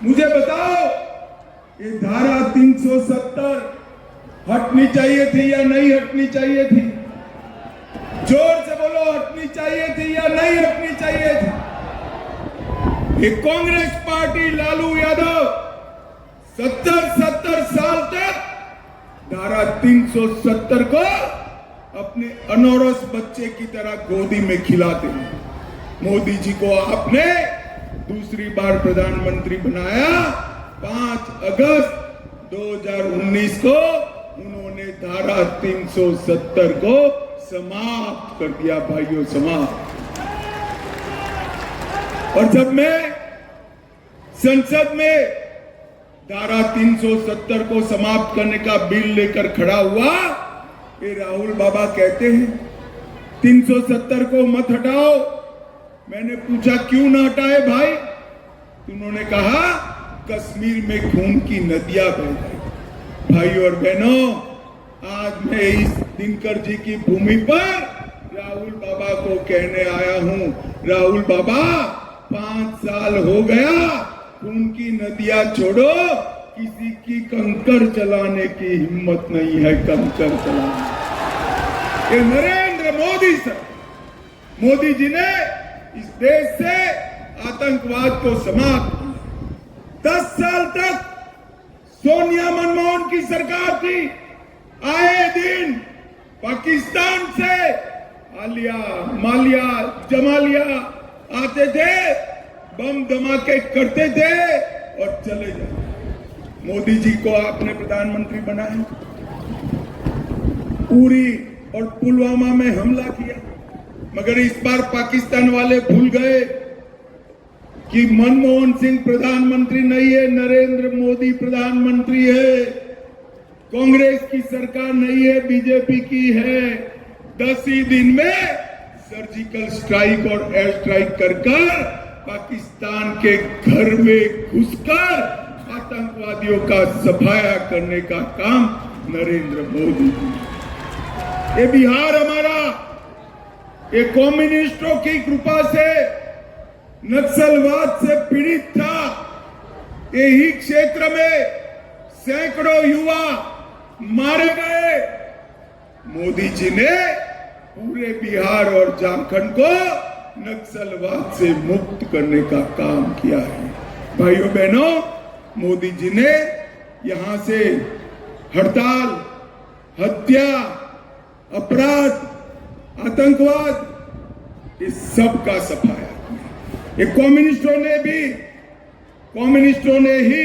मुझे बताओ, ये धारा 370 हटनी चाहिए थी या नहीं हटनी चाहिए थी? जोर से बोलो, हटनी चाहिए थी या नहीं हटनी चाहिए थी? ये कांग्रेस पार्टी, लालू यादव 70 साल तक धारा 370 को अपने अनौरस बच्चे की तरह गोदी में खिलाते हैं। मोदी जी को आपने दूसरी बार प्रधानमंत्री बनाया 5 अगस्त 2019 को। उन्होंने धारा 370 को समाप्त कर दिया भाइयों, समाप्त। और जब मैं संसद में धारा 370 को समाप्त करने का बिल लेकर खड़ा हुआ, ये राहुल बाबा कहते हैं 370 को मत हटाओ। मैंने पूछा क्यों ना हटाए भाई? उन्होंने कहा कश्मीर में खून की नदियां बह जाएगी। भाइयों और बहनों, आज मैं इस दिनकर जी की भूमि पर राहुल बाबा को कहने आया हूं, राहुल बाबा 5 साल हो गया, खून की नदियां छोड़ो, किसी की कंकर चलाने की हिम्मत नहीं है, कंकर चलाने। ये नरेंद्र मोदी सर, मोदी जी ने इस देश से आतंकवाद को समाप्त किया। 10 साल तक सोनिया मनमोहन की सरकार थी, आए दिन पाकिस्तान से आलिया, मालिया, जमालिया आते थे, बम धमाके करते थे और चले जाते। मोदी जी को आपने प्रधानमंत्री बनाया, उरी और पुलवामा में हमला किया, मगर इस बार पाकिस्तान वाले भूल गए कि मनमोहन सिंह प्रधानमंत्री नहीं है, नरेंद्र मोदी प्रधानमंत्री है। कांग्रेस की सरकार नहीं है, बीजेपी की है। 10 ही दिन में सर्जिकल स्ट्राइक और एयर स्ट्राइक कर पाकिस्तान के घर में घुसकर आतंकवादियों का सफाया करने का काम नरेंद्र मोदी जी। ये बिहार हमारा, ये कम्युनिस्टों की कृपा से नक्सलवाद से पीड़ित था। यही क्षेत्र में सैकड़ों युवा मारे गए। मोदी जी ने पूरे बिहार और झारखंड को नक्सलवाद से मुक्त करने का काम किया है। भाइयों बहनों, मोदी जी ने यहां से हड़ताल, हत्या, अपराध, आतंकवाद, इस सब का सफाया किया। ये कम्युनिस्टों ने ही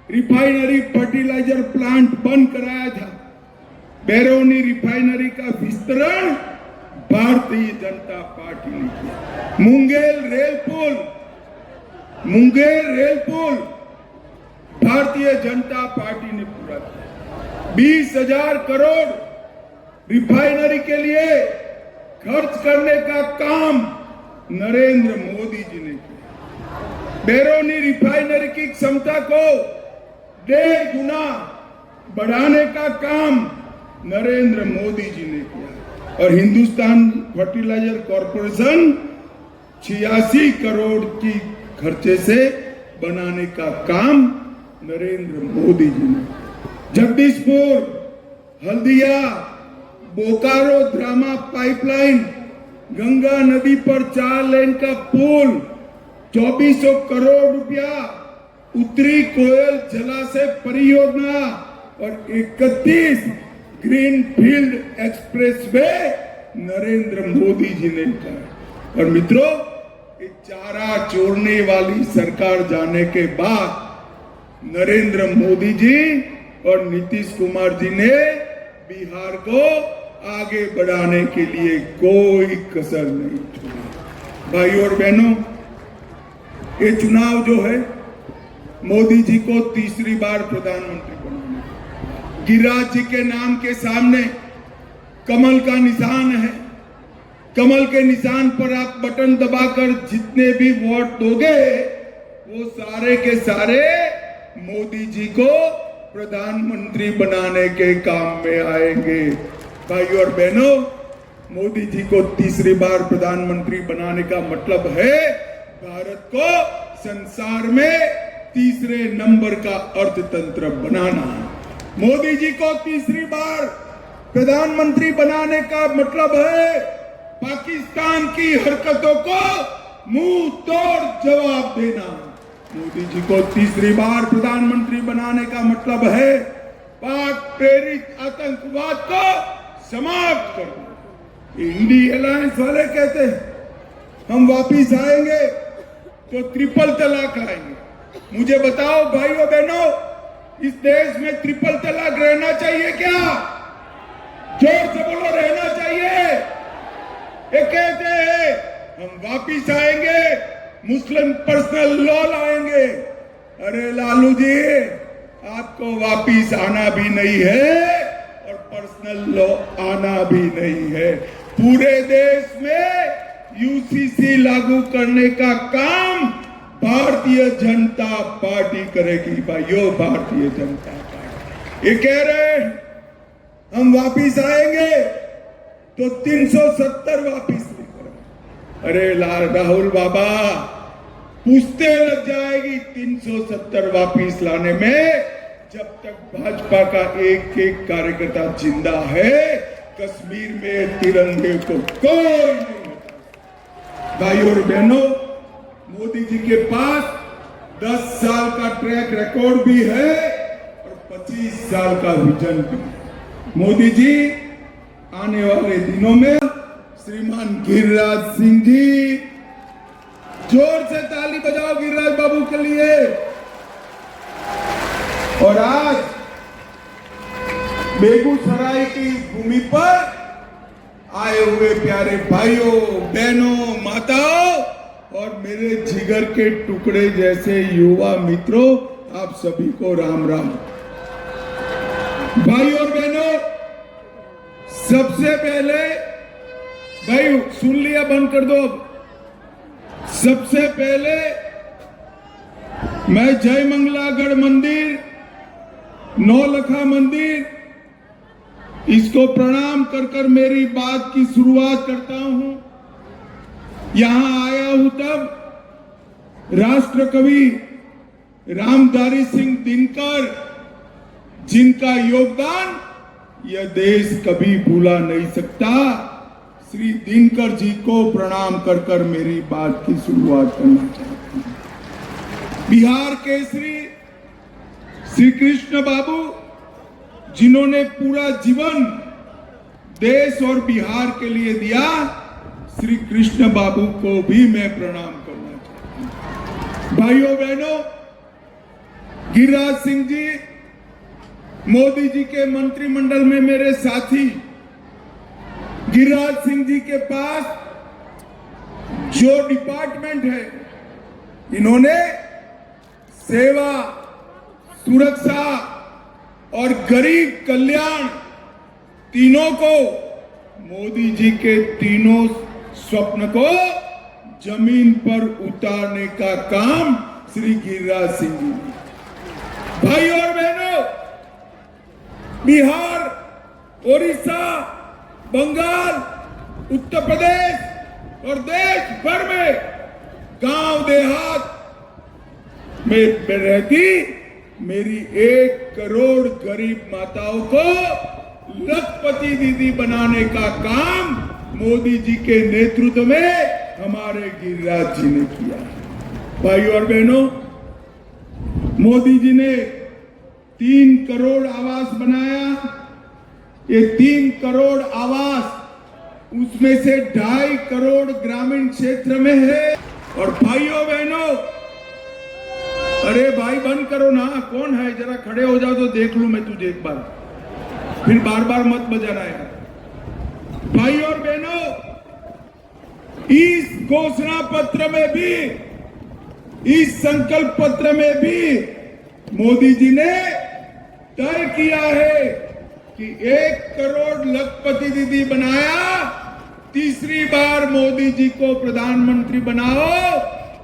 रिफाइनरी फर्टिलाइजर प्लांट बंद कराया था। बैरोनी रिफाइनरी का विस्तारण भारतीय जनता पार्टी ने किया। मुंगेर रेल पुल भारतीय जनता पार्टी ने पूरा किया। 20,000 करोड़ रिफाइनरी के लिए खर्च करने का काम नरेंद्र मोदी जी ने किया। बैरोनी रिफाइनरी की क्षमता को 1.5 गुना बढ़ाने का काम नरेंद्र मोदी जी ने किया। और हिंदुस्तान फर्टिलाइजर कॉर्पोरेशन 86 करोड़ की खर्चे से बनाने का काम नरेंद्र मोदी जी ने। जगदीशपुर, हल्दिया, बोकारो ड्रामा पाइपलाइन, गंगा नदी पर 4 लेन का पुल, 2400 करोड़ रुपया, उत्तरी कोयल जलाशय परियोजना और 31 ग्रीनफील्ड एक्सप्रेसवे नरेंद्र मोदी जी ने कहा। और मित्रों, ये चारा चोरने वाली सरकार जाने के बाद नरेंद्र मोदी जी और नीतीश कुमार जी ने बिहार को आगे बढ़ाने के लिए कोई कसर नहीं छोड़ी। भाइयों और बहनों, ये चुनाव जो है, मोदी जी को तीसरी बार प्रधानमंत्री बनाना। गिरिराज जी के नाम के सामने कमल का निशान है। कमल के निशान पर आप बटन दबाकर जितने भी वोट दोगे, वो सारे के सारे मोदी जी को प्रधानमंत्री बनाने के काम में आएंगे। भाइयों और बहनों, मोदी जी को तीसरी बार प्रधानमंत्री बनाने का मतलब है भारत को संसार में तीसरे नंबर का अर्थतंत्र बनाना है। मोदी जी को तीसरी बार प्रधानमंत्री बनाने का मतलब है पाकिस्तान की हरकतों को मुंह तोड़ जवाब देना। मोदी जी को तीसरी बार प्रधानमंत्री बनाने का मतलब है पाक प्रेरित आतंकवाद को समाप्त करना। इंडी अलायंस वाले कहते हैं हम वापिस आएंगे तो ट्रिपल तलाक लाएंगे। मुझे बताओ भाइयों बहनों, इस देश में ट्रिपल तलाक रहना चाहिए क्या? जोर से बोलो, रहना चाहिए? ये कहते हैं हम वापिस आएंगे, मुस्लिम पर्सनल लॉ लाएंगे। अरे लालू जी, आपको वापिस आना भी नहीं है और पर्सनल लॉ आना भी नहीं है। पूरे देश में यूसीसी लागू करने का काम भारतीय जनता पार्टी करेगी। भाइयों, भारतीय जनता पार्टी ये कह रहे हैं हम वापिस आएंगे तो 370 वापिस नहीं करेंगे। अरे राहुल बाबा, पूछते लग जाएगी 370 वापिस लाने में। जब तक भाजपा का एक एक कार्यकर्ता जिंदा है, कश्मीर में तिरंगे को कोई नहीं हटा। भाइयों और बहनों, मोदी जी के पास 10 साल का ट्रैक रिकॉर्ड भी है और 25 साल का विजन भी है। मोदी जी आने वाले दिनों में श्रीमान गिरिराज सिंह जी, जोर से ताली बजाओ गिरिराज बाबू के लिए। और आज बेगूसराय की भूमि पर आए हुए प्यारे भाइयों बहनों माताओं और मेरे जिगर के टुकड़े जैसे युवा मित्रों, आप सभी को राम राम। भाइयों और बहनों, सबसे पहले, भाई सुन लिया, बंद कर दो। सबसे पहले मैं जय मंगलागढ़ मंदिर, नौलखा मंदिर, इसको प्रणाम कर कर मेरी बात की शुरुआत करता हूं। यहां आया हूं तब राष्ट्र कवि रामधारी सिंह दिनकर, जिनका योगदान यह देश कभी भूला नहीं सकता, श्री दिनकर जी को प्रणाम कर कर मेरी बात की शुरुआत करना चाहता हूं। बिहार केसरी श्री कृष्ण बाबू, जिन्होंने पूरा जीवन देश और बिहार के लिए दिया, श्री कृष्ण बाबू को भी मैं प्रणाम करना चाहता हूं। भाइयों बहनों, गिरिराज सिंह जी मोदी जी के मंत्रिमंडल में मेरे साथी। गिरिराज सिंह जी के पास जो डिपार्टमेंट है, इन्होंने सेवा, सुरक्षा और गरीब कल्याण तीनों को, मोदी जी के तीनों स्वप्न को जमीन पर उतारने का काम श्री गिरिराज सिंह जी ने। भाइयों और बहनों, बिहार, ओडिशा, बंगाल, उत्तर प्रदेश और देश भर में गांव देहात में रहती मेरी 1 करोड़ गरीब माताओं को लखपति दीदी बनाने का काम मोदी जी के नेतृत्व में हमारे गिरिराज जी ने किया। भाइयों और बहनों, मोदी जी ने 3 करोड़ आवास बनाया। ये 3 करोड़ आवास, उसमें से 2.5 करोड़ ग्रामीण क्षेत्र में है। और भाइयों बहनों, अरे भाई बंद करो ना, कौन है, जरा खड़े हो जाओ तो देख लूं मैं तुझे एक बार, फिर बार बार मत बजाना है। भाइयों और बहनों, इस घोषणा पत्र में भी, इस संकल्प पत्र में भी मोदी जी ने तय किया है कि 1 करोड़ लखपति दीदी बनाया, तीसरी बार मोदी जी को प्रधानमंत्री बनाओ,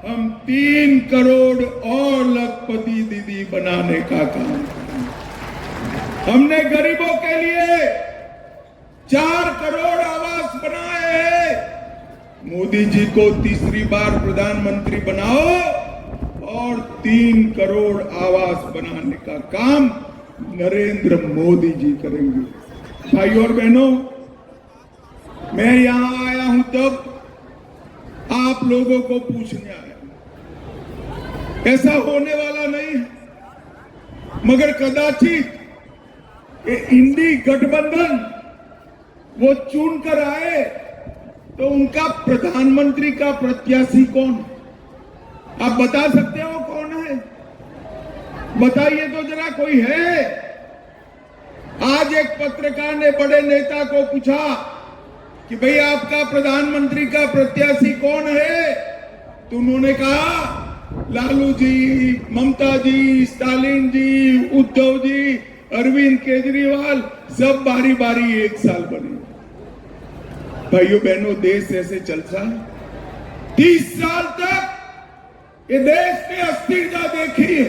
हम 3 करोड़ और लखपति दीदी बनाने का काम करेंगे। हमने गरीबों के लिए 4 करोड़ आवास बनाए हैं। मोदी जी को तीसरी बार प्रधानमंत्री बनाओ और 3 करोड़ आवास बनाने का काम नरेंद्र मोदी जी करेंगे। भाइयों और बहनों, मैं यहां आया हूं तब आप लोगों को पूछने आया हूं। ऐसा होने वाला नहीं है, मगर कदाचित ये इंडी गठबंधन वो चुन कर आए तो उनका प्रधानमंत्री का प्रत्याशी कौन? आप बता सकते हो कौन है? बताइए तो जरा, कोई है? आज एक पत्रकार ने बड़े नेता को पूछा कि भाई आपका प्रधानमंत्री का प्रत्याशी कौन है? तो उन्होंने कहा लालू जी, ममता जी, स्टालिन जी, उद्धव जी, अरविंद केजरीवाल, सब बारी बारी 1 साल बने। भाइयों बहनों, देश ऐसे चलता है। 30 साल तक ये देश ने अस्थिरता देखी है।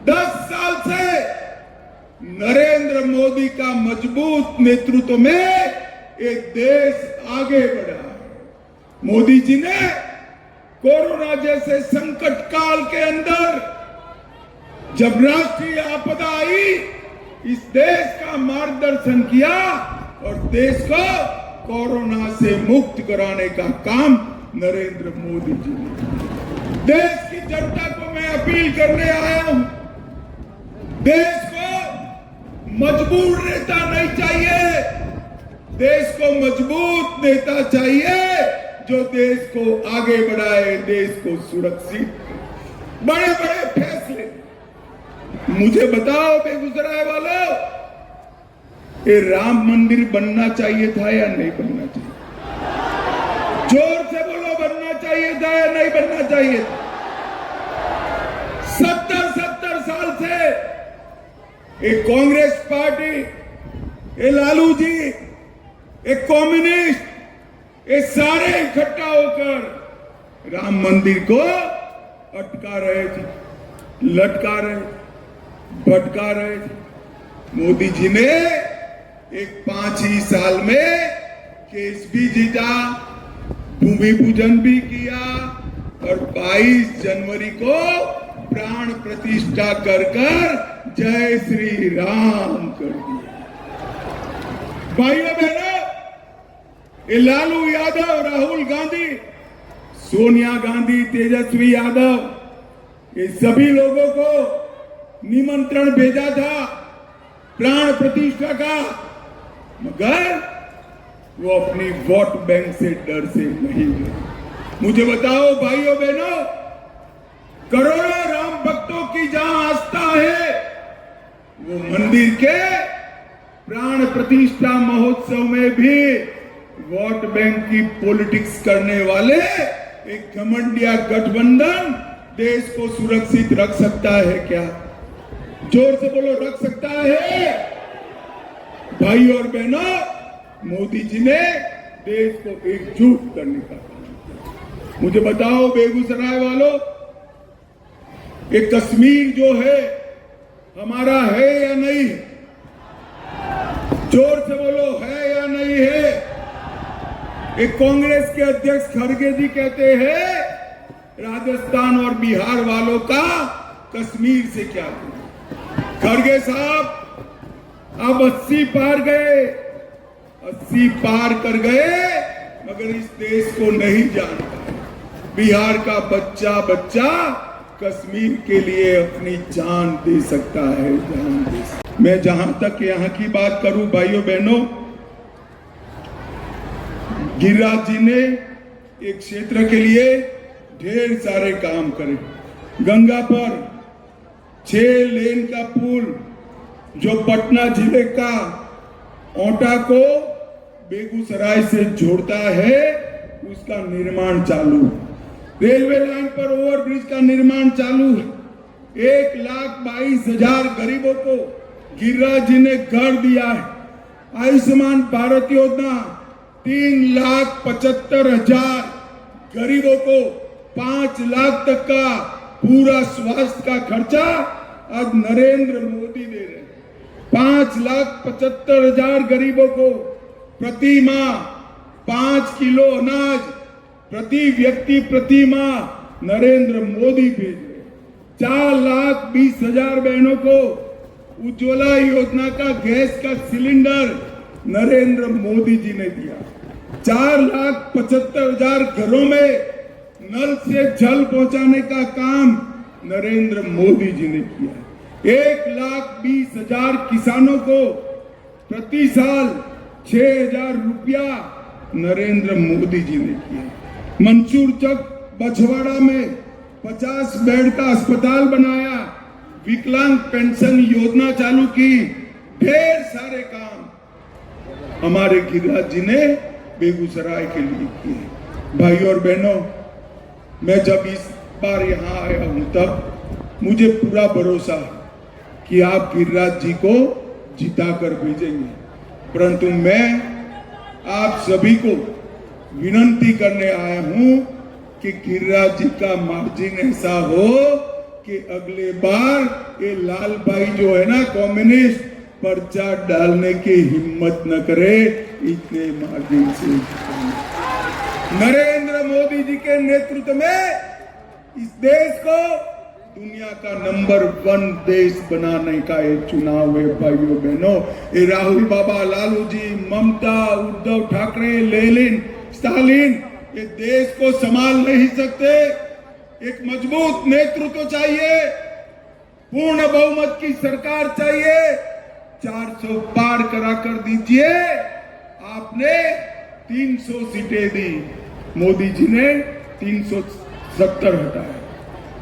10 साल से नरेंद्र मोदी का मजबूत नेतृत्व में ये देश आगे बढ़ा है। मोदी जी ने कोरोना जैसे संकट काल के अंदर जब राष्ट्रीय आपदा आई, इस देश का मार्गदर्शन किया और देश को कोरोना से मुक्त कराने का काम नरेंद्र मोदी जी ने। देश की जनता को मैं अपील करने आया हूं, देश को मजबूर नेता नहीं चाहिए, देश को मजबूत नेता चाहिए जो देश को आगे बढ़ाए, देश को सुरक्षित। बड़े बड़े फैसले मुझे बताओ बेगूसराय वालों, ये राम मंदिर बनना चाहिए था या नहीं बनना चाहिए? जोर से बोलो, बनना चाहिए था या नहीं बनना चाहिए? 70 साल से एक कांग्रेस पार्टी, ये लालू जी, एक कम्युनिस्ट, ये सारे इकट्ठा होकर राम मंदिर को अटका रहे थे, लटका रहे, भटका रहे थे। मोदी जी ने एक 5 ही साल में केस भी जीता, भूमि पूजन भी किया और 22 जनवरी को प्राण प्रतिष्ठा कर जय श्री राम कर दिया। भाइयों बहनों, ये लालू यादव, राहुल गांधी, सोनिया गांधी, तेजस्वी यादव, ये सभी लोगों को निमंत्रण भेजा था प्राण प्रतिष्ठा का, मगर वो अपनी वोट बैंक से डर से नहीं गए। मुझे बताओ भाइयों बहनों, करोड़ों राम भक्तों की जहां आस्था है, वो मंदिर के प्राण प्रतिष्ठा महोत्सव में भी वोट बैंक की पॉलिटिक्स करने वाले एक घमंडिया गठबंधन देश को सुरक्षित रख सकता है क्या? जोर से बोलो, रख सकता है? भाई और बहनों, मोदी जी ने देश को एकजुट करने का काम किया। मुझे बताओ बेगूसराय वालों, ये कश्मीर जो है हमारा है या नहीं? जोर से बोलो, है या नहीं है? एक कांग्रेस के अध्यक्ष खड़गे जी कहते हैं राजस्थान और बिहार वालों का कश्मीर से क्या? खड़गे साहब, अब 80 पार गए, 80 पार कर गए, मगर इस देश को नहीं जानता। बिहार का बच्चा कश्मीर के लिए अपनी जान दे सकता है, जान दे सकता। मैं जहां तक यहाँ की बात करूं भाइयों बहनों, गिरिराज जी ने एक क्षेत्र के लिए ढेर सारे काम करे। गंगा पर 6 लेन का पुल जो पटना जिले का ओटा को बेगूसराय से जोड़ता है, उसका निर्माण चालू। रेलवे लाइन पर ओवरब्रिज का निर्माण चालू है। 1,22,000 गरीबों को गिरिराज जी ने घर दिया है। आयुष्मान भारत योजना 3,75,000 गरीबों को 5 लाख तक का पूरा स्वास्थ्य का खर्चा आज नरेंद्र मोदी दे रहे हैं। 5,75,000 गरीबों को प्रति माह 5 किलो अनाज प्रति व्यक्ति प्रति माह नरेंद्र मोदी भेज रहे हैं। 4,20,000 बहनों को उज्ज्वला योजना का गैस का सिलेंडर नरेंद्र मोदी जी ने दिया। 4,75,000 घरों में नल से जल पहुंचाने का काम नरेंद्र मोदी जी ने किया। 1,20,000 किसानों को प्रति साल 6,000 रुपया नरेंद्र मोदी जी ने किया। मंसूर चक बछवाड़ा में 50 बेड का अस्पताल बनाया, विकलांग पेंशन योजना चालू की, ढेर सारे काम हमारे गिरिराज जी ने बेगूसराय के लिए किए। भाई और बहनों, मैं जब इस बार यहाँ आया हूं तब मुझे पूरा भरोसा कि आप गिरिराज जी को जिताकर भेजेंगे, परंतु मैं आप सभी को विनती करने आया हूं कि गिरिराज जी का मार्जिन ऐसा हो कि अगले बार ये लाल भाई जो है ना कम्युनिस्ट पर्चा डालने की हिम्मत न करे, इतने मार्जिन से। नरेंद्र मोदी जी के नेतृत्व में इस देश को दुनिया का नंबर 1 देश बनाने का ये चुनाव है। भाइयों बहनों, ये राहुल बाबा, लालू जी, ममता, उद्धव ठाकरे, लेनिन, स्टालिन ये देश को संभाल नहीं सकते। एक मजबूत नेतृत्व चाहिए, पूर्ण बहुमत की सरकार चाहिए। 400 पार करा कर दीजिए। आपने 300 सीटें दी, मोदी जी ने 370 हटाया।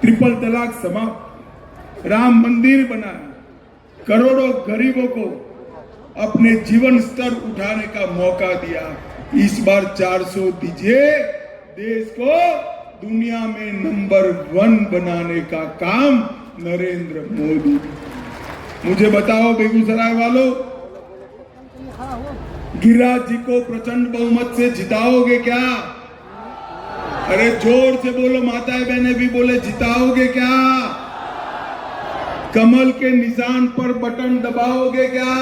ट्रिपल तलाक समाप्त, राम मंदिर बनाया, करोड़ों गरीबों को अपने जीवन स्तर उठाने का मौका दिया। इस बार 400 दीजिए, देश को दुनिया में नंबर 1 बनाने का काम नरेंद्र मोदी। मुझे बताओ बेगूसराय वालों, गिरिराज जी को प्रचंड बहुमत से जिताओगे क्या? अरे जोर से बोलो, माताएं बहनें भी बोले, जिताओगे क्या? कमल के निशान पर बटन दबाओगे क्या?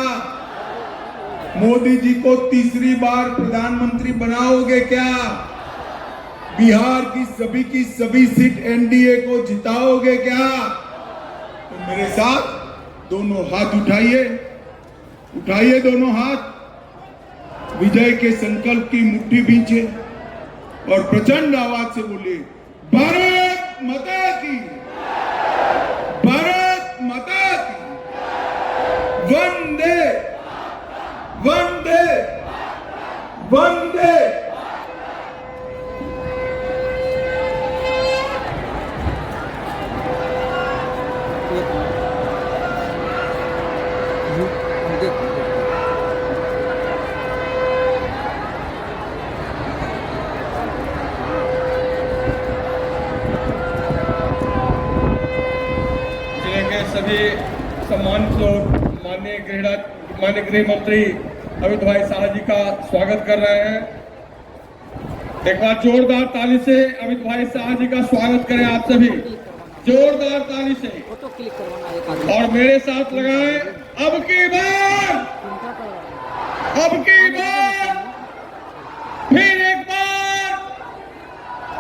मोदी जी को तीसरी बार प्रधानमंत्री बनाओगे क्या? बिहार की सभी सीट एनडीए को जिताओगे क्या? तो मेरे साथ दोनों हाथ उठाइए, उठाइए दोनों हाथ, विजय के संकल्प की मुट्ठी बींचे और प्रचंड आवाज से बोलिए, भारत माता की, भारत माता की, वंदे वंदे वंदे। सभी सम्मानित लोग माननीय गृह मंत्री अमित भाई शाह जी का स्वागत कर रहे हैं। एक बार जोरदार ताली से अमित भाई शाह जी का स्वागत करें आप सभी, जोरदार ताली से। और मेरे साथ लगाएं, अब की बार,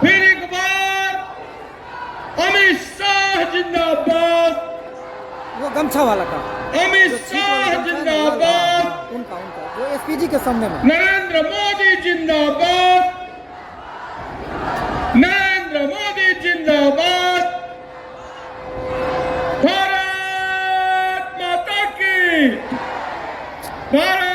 फिर एक बार अमित शाह जिंदाबाद, वो गमछा वाला का अमित शाह जिंदाबाद, उनका जो एसपीजी के सामने में, नरेंद्र मोदी जिंदाबाद, नरेंद्र मोदी जिंदाबाद, भारत माता की, भारत